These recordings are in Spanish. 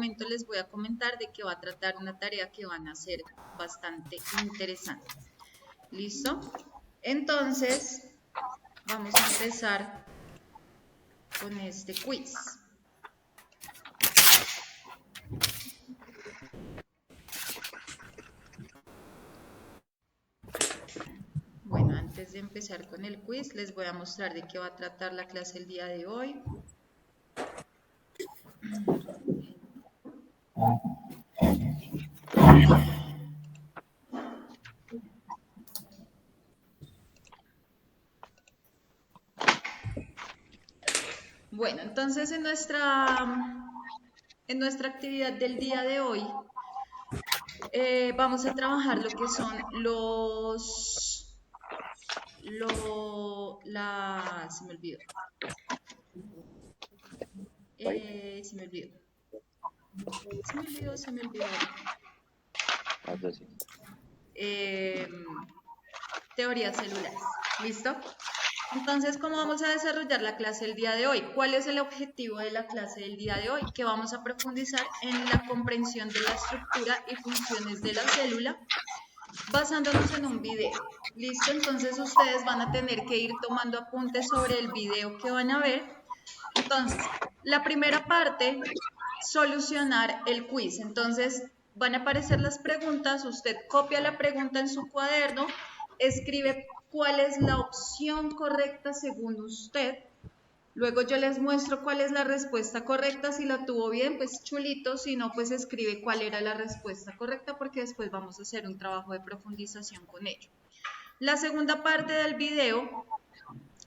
momento les voy a comentar de que va a tratar una tarea que van a hacer bastante interesante. ¿Listo? Entonces, vamos a empezar con este quiz. Bueno, antes de empezar con el quiz, les voy a mostrar de qué va a tratar la clase el día de hoy. Bueno, entonces en nuestra actividad del día de hoy vamos a trabajar lo que son se me olvidó. Se me olvidó. Teorías celulares. ¿Listo? Entonces, ¿cómo vamos a desarrollar la clase el día de hoy? ¿Cuál es el objetivo de la clase del día de hoy? Que vamos a profundizar en la comprensión de la estructura y funciones de la célula basándonos en un video. ¿Listo? Entonces, ustedes van a tener que ir tomando apuntes sobre el video que van a ver. Entonces, la primera parte, solucionar el quiz. Entonces, van a aparecer las preguntas, usted copia la pregunta en su cuaderno, escribe cuál es la opción correcta según usted. Luego yo les muestro cuál es la respuesta correcta. Si la tuvo bien, pues chulito. Si no, pues escribe cuál era la respuesta correcta porque después vamos a hacer un trabajo de profundización con ello. La segunda parte del video,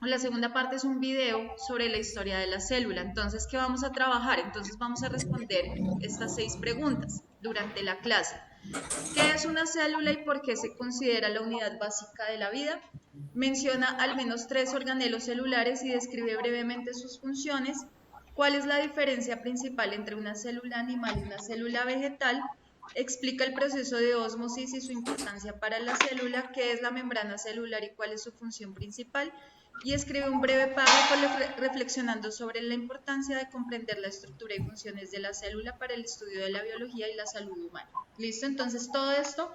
la segunda parte es un video sobre la historia de la célula. Entonces, ¿qué vamos a trabajar? Entonces vamos a responder estas 6 preguntas durante la clase. ¿Qué es una célula y por qué se considera la unidad básica de la vida? Menciona al menos 3 organelos celulares y describe brevemente sus funciones. ¿Cuál es la diferencia principal entre una célula animal y una célula vegetal? Explica el proceso de ósmosis y su importancia para la célula. ¿Qué es la membrana celular y cuál es su función principal? Y escribe un breve párrafo reflexionando sobre la importancia de comprender la estructura y funciones de la célula para el estudio de la biología y la salud humana. ¿Listo? Entonces todo esto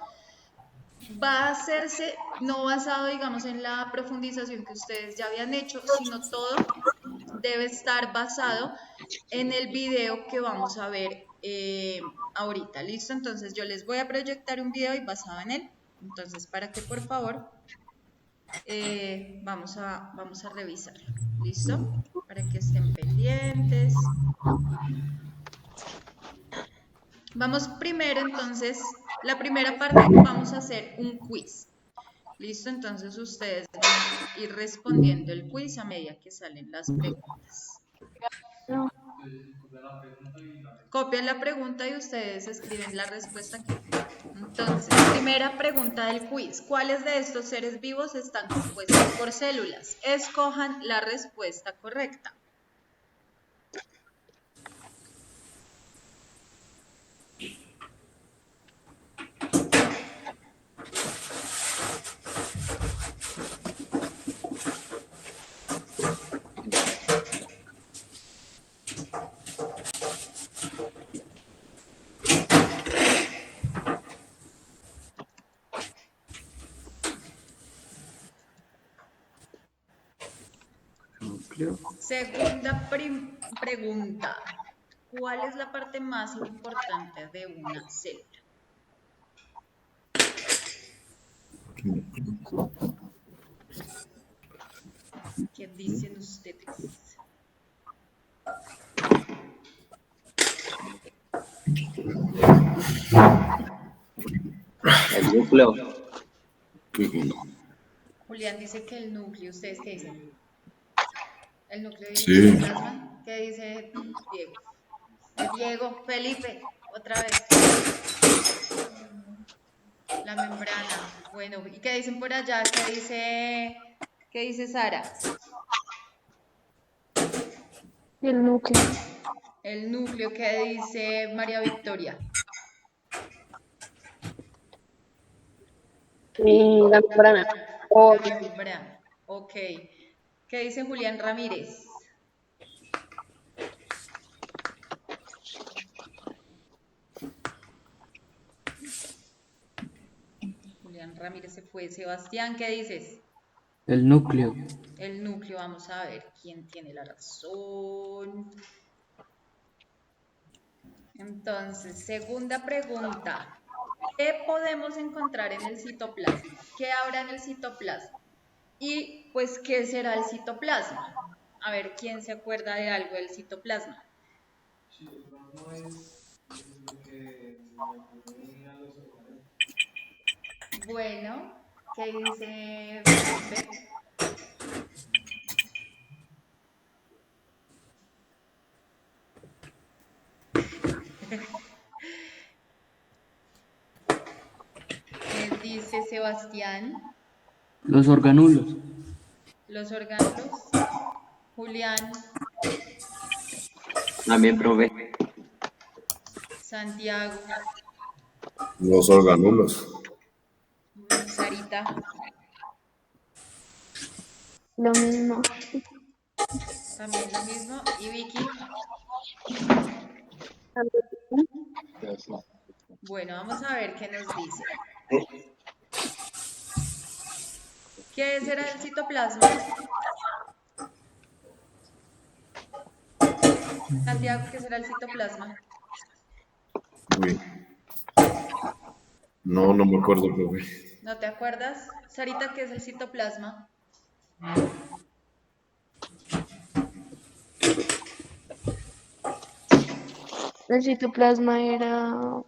va a hacerse no basado, digamos, en la profundización que ustedes ya habían hecho, sino todo debe estar basado en el video que vamos a ver ahorita. ¿Listo? Entonces yo les voy a proyectar un video y basado en él. Entonces, para que por favor vamos a revisarlo. ¿Listo? Para que estén pendientes. Vamos primero, entonces, la primera parte vamos a hacer un quiz. ¿Listo? Entonces ustedes van a ir respondiendo el quiz a medida que salen las preguntas. Copian la pregunta y ustedes escriben la respuesta aquí. Entonces, primera pregunta del quiz. ¿Cuáles de estos seres vivos están compuestos por células? Escojan la respuesta correcta. Segunda pregunta. ¿Cuál es la parte más importante de una célula? ¿Qué dicen ustedes? El núcleo. Julián dice que el núcleo. ¿Ustedes qué dicen? ¿El núcleo y el Sí. citoplasma? ¿Qué dice Diego? Diego, Felipe, otra vez. La membrana. Bueno, ¿y qué dicen por allá? ¿Qué dice Sara? El núcleo. El núcleo. ¿Qué dice María Victoria? La membrana. La membrana. Ok. ¿Qué dice Julián Ramírez? Sebastián Ramírez se fue. Sebastián, ¿qué dices? El núcleo. El núcleo, vamos a ver quién tiene la razón. Entonces, segunda pregunta. ¿Qué podemos encontrar en el citoplasma? ¿Qué habrá en el citoplasma? Y pues, ¿qué será el citoplasma? A ver, ¿quién se acuerda de algo del citoplasma? Bueno, ¿qué dice Felipe? ¿Qué dice Sebastián? Los organulos. Los órganos. Julián, También, profe. Santiago, Los organulos. Sarita, Lo mismo. también lo mismo. Y Vicky. Bueno, vamos a ver qué nos dice. ¿Qué será el citoplasma? Santiago, ¿qué será el citoplasma? Uy. No, no me acuerdo, profe. ¿No te acuerdas? Sarita, ¿qué es el citoplasma? El citoplasma era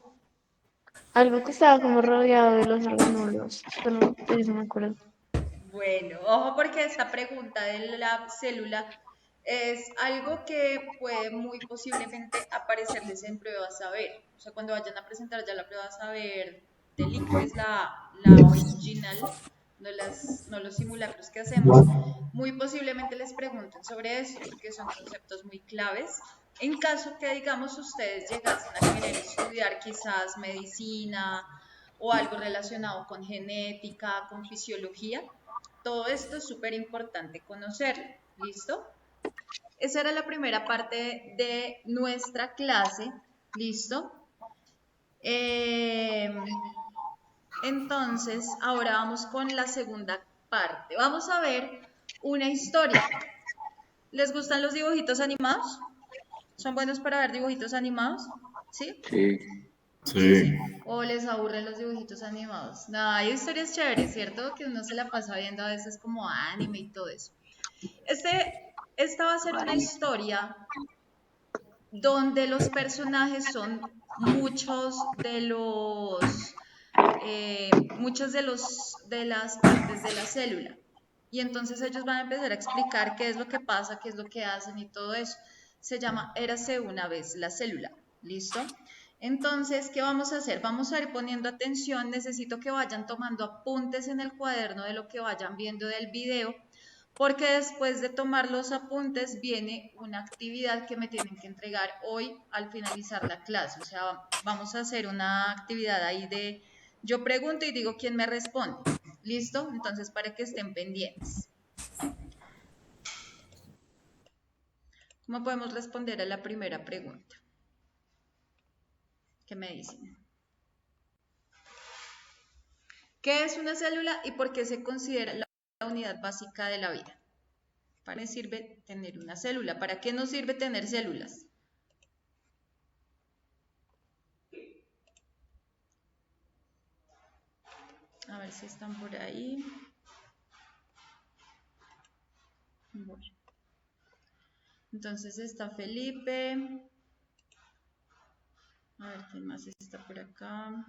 algo que estaba como rodeado de los organulos. Pero de eso me acuerdo. Bueno, ojo porque esta pregunta de la célula es algo que puede muy posiblemente aparecerles en pruebas a ver. O sea, cuando vayan a presentar ya la prueba a ver del ICFES, la original, no los simulacros que hacemos, muy posiblemente les pregunten sobre eso, porque son conceptos muy claves. En caso que, digamos, ustedes llegasen a querer estudiar quizás medicina o algo relacionado con genética, con fisiología, todo esto es súper importante conocerlo. ¿Listo? Esa era la primera parte de nuestra clase. ¿Listo? Entonces, ahora vamos con la segunda parte. Vamos a ver una historia. ¿Les gustan los dibujitos animados? ¿Son buenos para ver dibujitos animados? ¿Sí? Sí. Sí. ¿O les aburren los dibujitos animados? No, hay historias chéveres, ¿cierto? Que uno se la pasa viendo a veces como anime y todo eso. Esta va a ser una historia donde los personajes son muchos de las partes de la célula. Y entonces ellos van a empezar a explicar qué es lo que pasa, qué es lo que hacen y todo eso. Se llama Érase una vez la célula. ¿Listo? Entonces, ¿qué vamos a hacer? Vamos a ir poniendo atención. Necesito que vayan tomando apuntes en el cuaderno de lo que vayan viendo del video, porque después de tomar los apuntes viene una actividad que me tienen que entregar hoy al finalizar la clase. O sea, vamos a hacer una actividad ahí de yo pregunto y digo quién me responde. ¿Listo? Entonces, para que estén pendientes. ¿Cómo podemos responder a la primera pregunta? ¿Qué me dicen? ¿Qué es una célula y por qué se considera la unidad básica de la vida? ¿Para qué sirve tener una célula? ¿Para qué nos sirve tener células? A ver si están por ahí. Bueno. Entonces está Felipe. A ver quién más está por acá.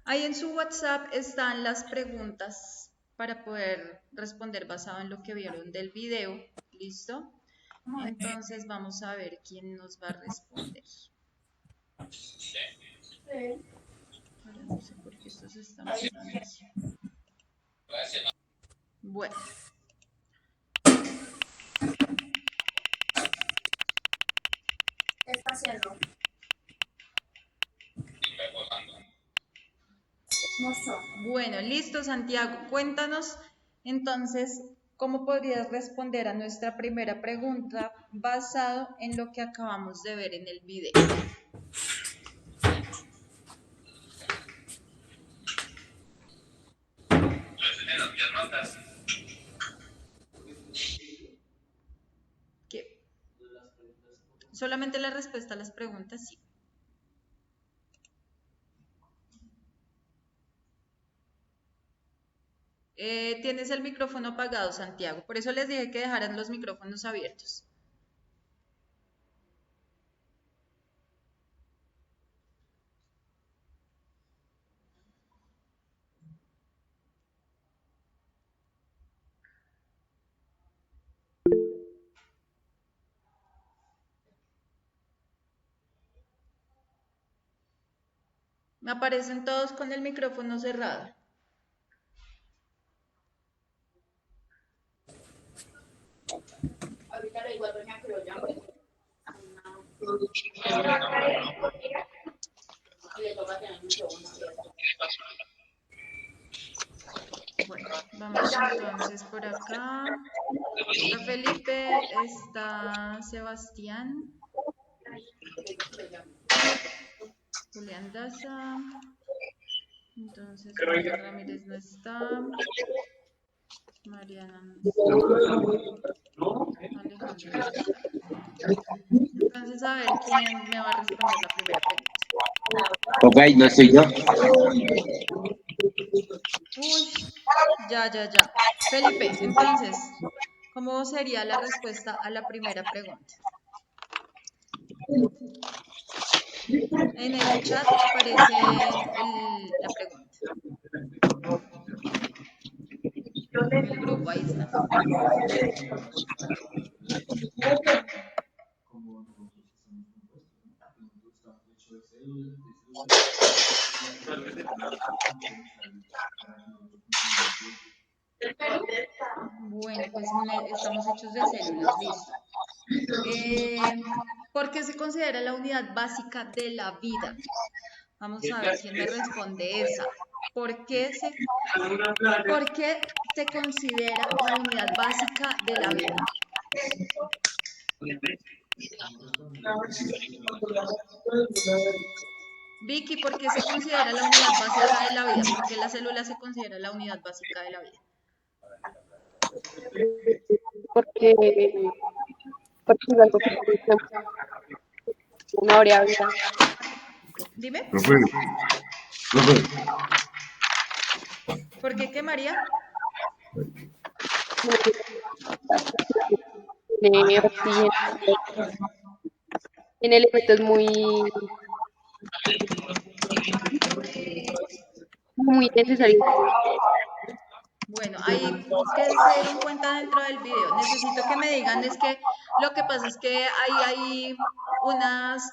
Ahí en su WhatsApp están las preguntas para poder responder basado en lo que vieron del video. ¿Listo? Entonces vamos a ver quién nos va a responder. Ahora no sé por qué estos están pasando así. Bueno. ¿Qué está haciendo? No son. Bueno, listo, Santiago. Cuéntanos entonces cómo podrías responder a nuestra primera pregunta basado en lo que acabamos de ver en el video. ¿Qué? Solamente la respuesta a las preguntas, sí. Tienes el micrófono apagado, Santiago. Por eso les dije que dejaran los micrófonos abiertos. Me aparecen todos con el micrófono cerrado. Ahorita le digo a doña que lo llame. Y le toca tener un segundo. Bueno, vamos entonces por acá. Está Felipe, está Sebastián, Julián Daza, entonces María Ramírez no está, Mariana no está, Alejandro no está. Entonces a ver quién me va a responder la primera pregunta. Ok, no soy yo. Uy, ya. Felipe, entonces, ¿cómo sería la respuesta a la primera pregunta? En el chat aparece la pregunta. En el grupo, ahí está. Bueno, pues estamos hechos de células, listo. ¿Por qué se considera la unidad básica de la vida? Vamos a ver quién me responde esa. ¿Por qué se considera la unidad básica de la vida? Vicky, ¿por qué se considera la unidad básica de la vida? ¿Por qué la célula se considera la unidad básica de la vida? Porque es algo que no habría vida. Dime, Profe, profe, ¿por qué María? Tiene oxígeno, tiene elementos muy necesarios. Bueno, ahí que se dieron cuenta dentro del video. Necesito que me digan, es que lo que pasa es que hay unas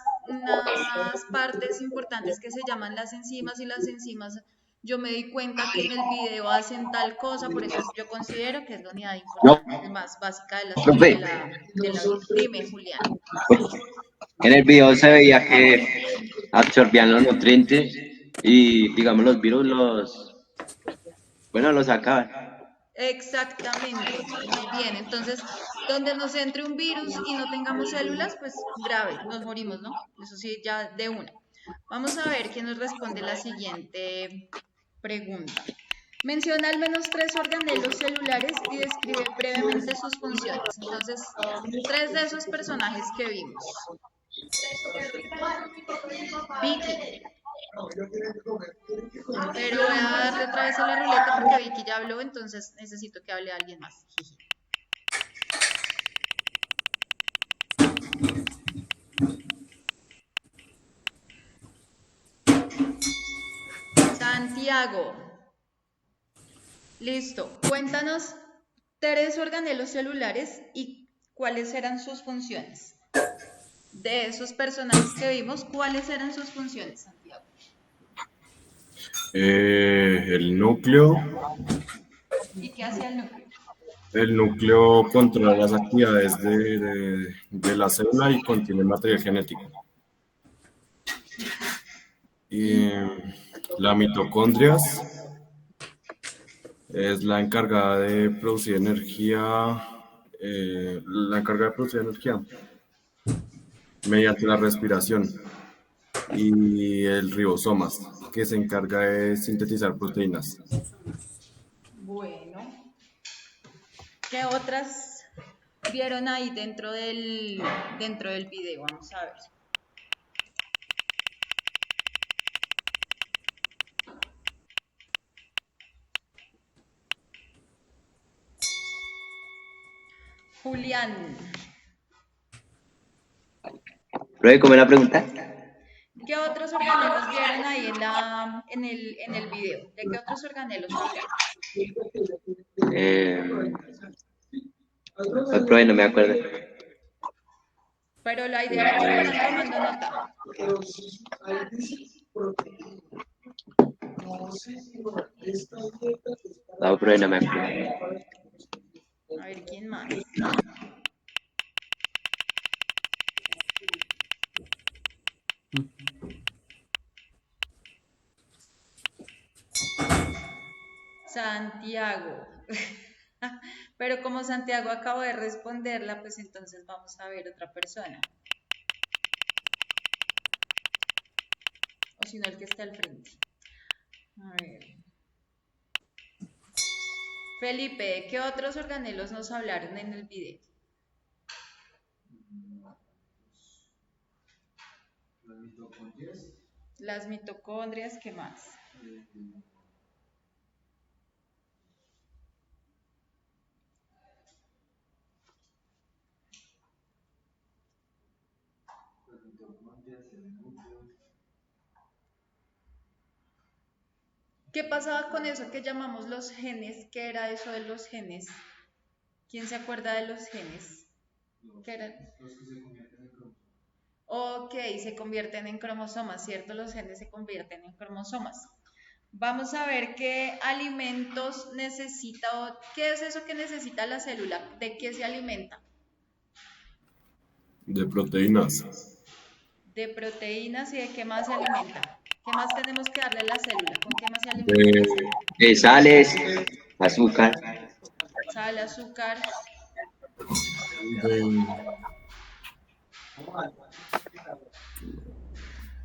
partes importantes que se llaman las enzimas y las enzimas, yo me di cuenta que en el video hacen tal cosa, por eso yo considero que es la unidad importante, más básica de Profe. de la vida. Dime, Julián. En el video se veía que absorbían los nutrientes y, digamos, los virus los sacaban. Exactamente, muy bien. Entonces, donde nos entre un virus y no tengamos células, pues grave, nos morimos, ¿no? Eso sí, ya de una. Vamos a ver quién nos responde la siguiente pregunta. Menciona al menos 3 organelos celulares y describe brevemente sus funciones. Entonces, 3 de esos personajes que vimos. Vicky. Pero voy a darle otra vez a la ruleta porque Vicky ya habló, entonces necesito que hable alguien más. Santiago. Listo. Cuéntanos 3 organelos celulares y cuáles eran sus funciones. De esos personajes que vimos, ¿cuáles eran sus funciones, Santiago? el núcleo. ¿Y qué hacía el núcleo? El núcleo controla las actividades de la célula y contiene material genético. Y La mitocondria es la encargada de producir energía, mediante la respiración. Y el ribosomas, que se encarga de sintetizar proteínas. Bueno, ¿qué otras vieron ahí dentro del video? Vamos a ver. Julián, Profe, ¿cómo es la pregunta? ¿qué otros organelos vieron ahí en el video? ¿De qué otros organelos hablan? Ay, profe, no me acuerdo. Pero la idea era que fueran tomando nota. No, profe, no me acuerdo. A ver, ¿quién más? Santiago. Pero como Santiago acabo de responderla, pues entonces vamos a ver otra persona. O si no, el que está al frente. A ver. Felipe, ¿qué otros organelos nos hablaron en el video? Las mitocondrias, ¿qué más? ¿Qué pasaba con eso que llamamos los genes? ¿Qué era eso de los genes? ¿Quién se acuerda de los genes? ¿Qué eran? Ok, se convierten en cromosomas, ¿cierto? Los genes se convierten en cromosomas. Vamos a ver qué alimentos necesita o qué es eso que necesita la célula, de qué se alimenta. De proteínas. De proteínas y de qué más se alimenta. ¿Qué más tenemos que darle a la célula? ¿Con qué más se alimenta la célula? De sales, azúcar. Sal, azúcar. De,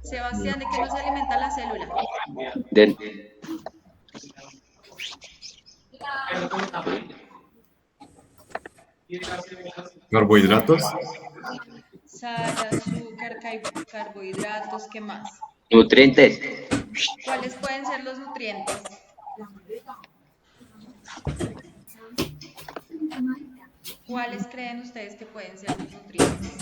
Sebastián, ¿de qué más se alimenta la célula? De, carbohidratos. Sal, azúcar, carbohidratos, ¿qué más? nutrientes. ¿Cuáles pueden ser los nutrientes? ¿Cuáles creen ustedes que pueden ser los nutrientes?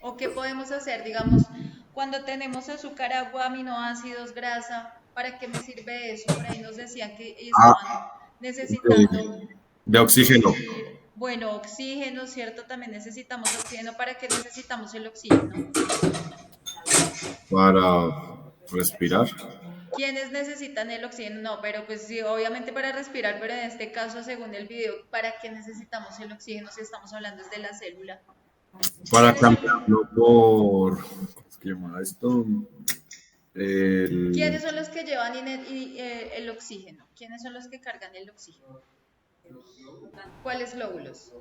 ¿O qué podemos hacer, digamos, cuando tenemos azúcar, agua, aminoácidos, grasa? ¿Para qué me sirve eso? Por ahí nos decían que estaban necesitando De oxígeno. producir, bueno, oxígeno, ¿cierto? También necesitamos oxígeno. ¿Para qué necesitamos el oxígeno? Para respirar. ¿Quiénes necesitan el oxígeno? No, pero pues sí, obviamente para respirar, pero en este caso, según el video, ¿para qué necesitamos el oxígeno si estamos hablando desde la célula? Para cambiarlo por. ¿Cómo se llama esto? ¿Quiénes son los que llevan el oxígeno? ¿Quiénes son los que cargan el oxígeno? ¿Cuáles glóbulos?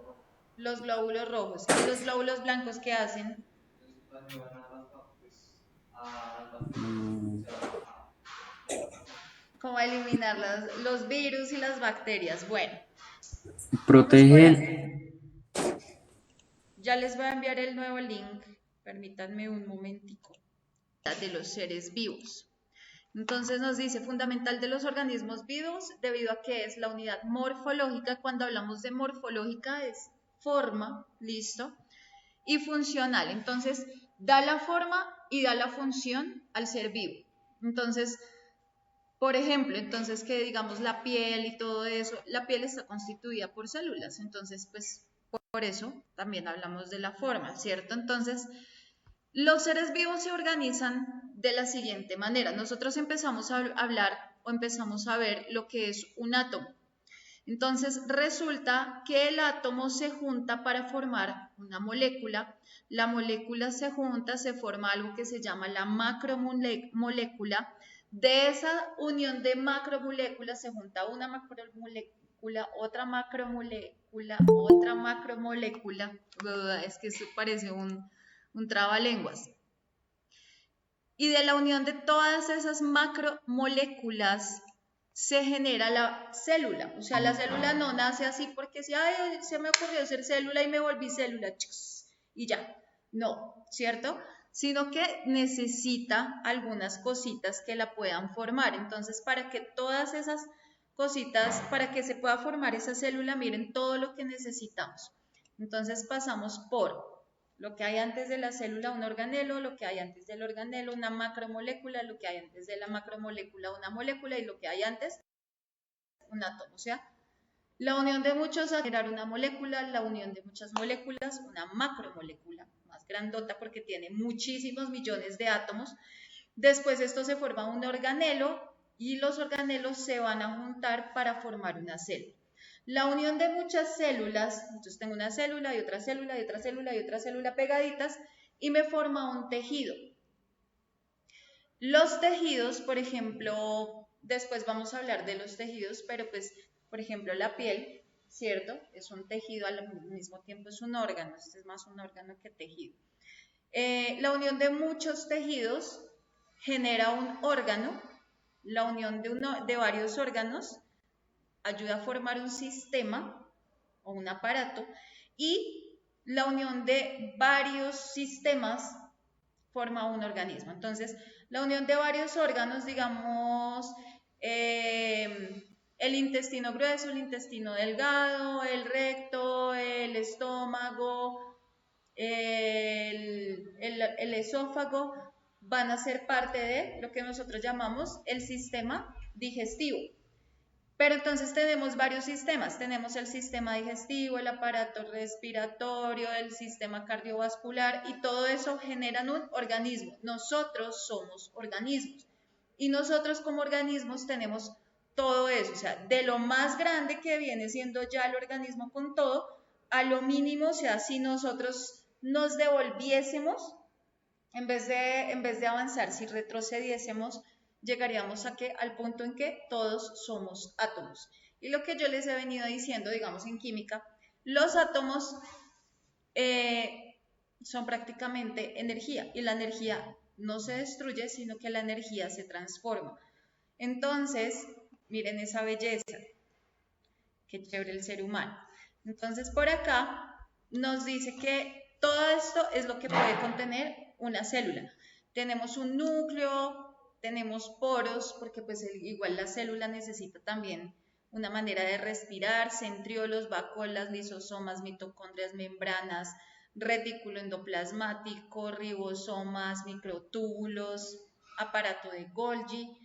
Los glóbulos rojos. ¿Y los glóbulos blancos qué hacen? ¿Cómo eliminar los virus y las bacterias? Bueno, Protegen, ya les voy a enviar el nuevo link. Permítanme un momentico. De los seres vivos. Entonces nos dice fundamental de los organismos vivos debido a que es la unidad morfológica. Cuando hablamos de morfológica es forma, listo, y funcional. Entonces da la forma y da la función al ser vivo. Entonces, por ejemplo, entonces que digamos la piel y todo eso, la piel está constituida por células. Entonces, pues por eso también hablamos de la forma, ¿cierto? Entonces, los seres vivos se organizan de la siguiente manera. Nosotros empezamos a hablar o empezamos a ver lo que es un átomo. Entonces resulta que el átomo se junta para formar una molécula. La molécula se junta, se forma algo que se llama la macromolécula. De esa unión de macromoléculas se junta una macromolécula, otra macromolécula, otra macromolécula. Es que eso parece un trabalenguas. Y de la unión de todas esas macromoléculas se genera la célula. O sea, la célula no nace así porque si ay, se me ocurrió ser célula y me volví célula y ya. No, ¿cierto? Sino que necesita algunas cositas que la puedan formar. Entonces, para que todas esas cositas, para que se pueda formar esa célula, miren todo lo que necesitamos. Entonces pasamos por lo que hay antes de la célula, un organelo, lo que hay antes del organelo, una macromolécula, lo que hay antes de la macromolécula, una molécula, y lo que hay antes, un átomo. O sea, la unión de muchos a generar una molécula, la unión de muchas moléculas, una macromolécula, más grandota porque tiene muchísimos millones de átomos. Después esto se forma un organelo y los organelos se van a juntar para formar una célula. La unión de muchas células, entonces tengo una célula y otra célula y otra célula y otra célula pegaditas y me forma un tejido. Los tejidos, por ejemplo, después vamos a hablar de los tejidos, pero pues, por ejemplo, la piel, ¿cierto? Es un tejido, al mismo tiempo es un órgano, este es más un órgano que tejido. La unión de muchos tejidos genera un órgano, la unión de varios órganos ayuda a formar un sistema o un aparato y la unión de varios sistemas forma un organismo. Entonces, la unión de varios órganos, digamos, el intestino grueso, el intestino delgado, el recto, el estómago, el esófago, van a ser parte de lo que nosotros llamamos el sistema digestivo. Pero entonces tenemos varios sistemas, tenemos el sistema digestivo, el aparato respiratorio, el sistema cardiovascular y todo eso generan un organismo. Nosotros somos organismos y nosotros como organismos tenemos todo eso, o sea, de lo más grande que viene siendo ya el organismo con todo, a lo mínimo, o sea, si nosotros nos devolviésemos, en vez de avanzar, si retrocediésemos, llegaríamos al punto en que todos somos átomos. Y lo que yo les he venido diciendo, digamos en química, los átomos son prácticamente energía y la energía no se destruye, sino que la energía se transforma. Entonces, miren esa belleza, qué chévere el ser humano. Entonces, por acá nos dice que todo esto es lo que puede contener una célula. Tenemos un núcleo, tenemos poros, porque pues igual la célula necesita también una manera de respirar, centriolos, vacuolas, lisosomas, mitocondrias, membranas, retículo endoplasmático, ribosomas, microtúbulos, aparato de Golgi.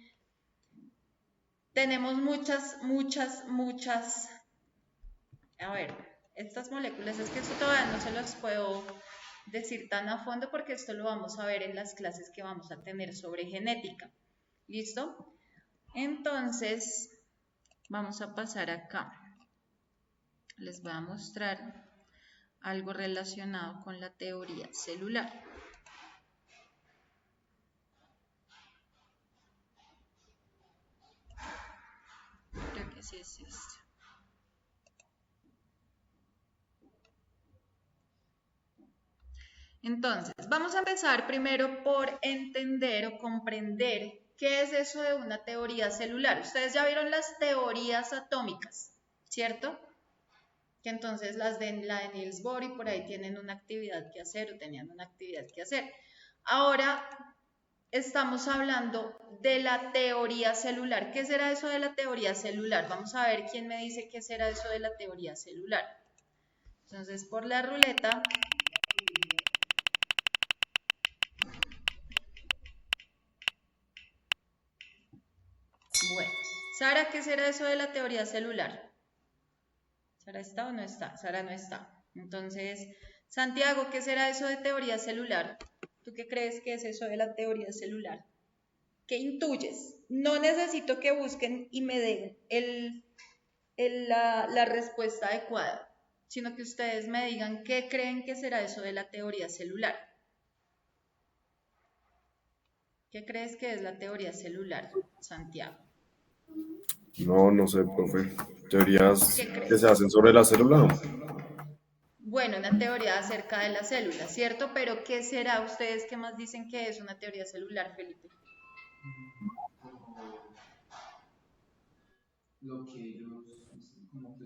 Tenemos muchas, a ver, estas moléculas, es que esto todavía no se los puedo decir tan a fondo porque esto lo vamos a ver en las clases que vamos a tener sobre genética. ¿Listo? Entonces, vamos a pasar acá. Les voy a mostrar algo relacionado con la teoría celular. Creo que sí es esto. Entonces, vamos a empezar primero por entender o comprender qué es eso de una teoría celular. Ustedes ya vieron las teorías atómicas, ¿cierto? Que entonces la de Niels Bohr por ahí tienen una actividad que hacer o tenían una actividad que hacer. Ahora estamos hablando de la teoría celular. ¿Qué será eso de la teoría celular? Vamos a ver quién me dice qué será eso de la teoría celular. Entonces, por la ruleta... Bueno, Sara, ¿qué será eso de la teoría celular? ¿Sara está o no está? Sara no está. Entonces, Santiago, ¿qué será eso de teoría celular? ¿Tú qué crees que es eso de la teoría celular? ¿Qué intuyes? No necesito que busquen y me den la respuesta adecuada, sino que ustedes me digan qué creen que será eso de la teoría celular. ¿Qué crees que es la teoría celular, Santiago? No sé, profe. Teorías ¿Qué crees? que se hacen sobre la célula. Bueno, una teoría acerca de la célula, ¿cierto? Pero ¿qué será? ¿Ustedes qué más dicen que es una teoría celular, Felipe?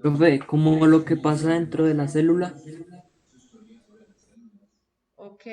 Profe, como lo que pasa dentro de la célula. Ok.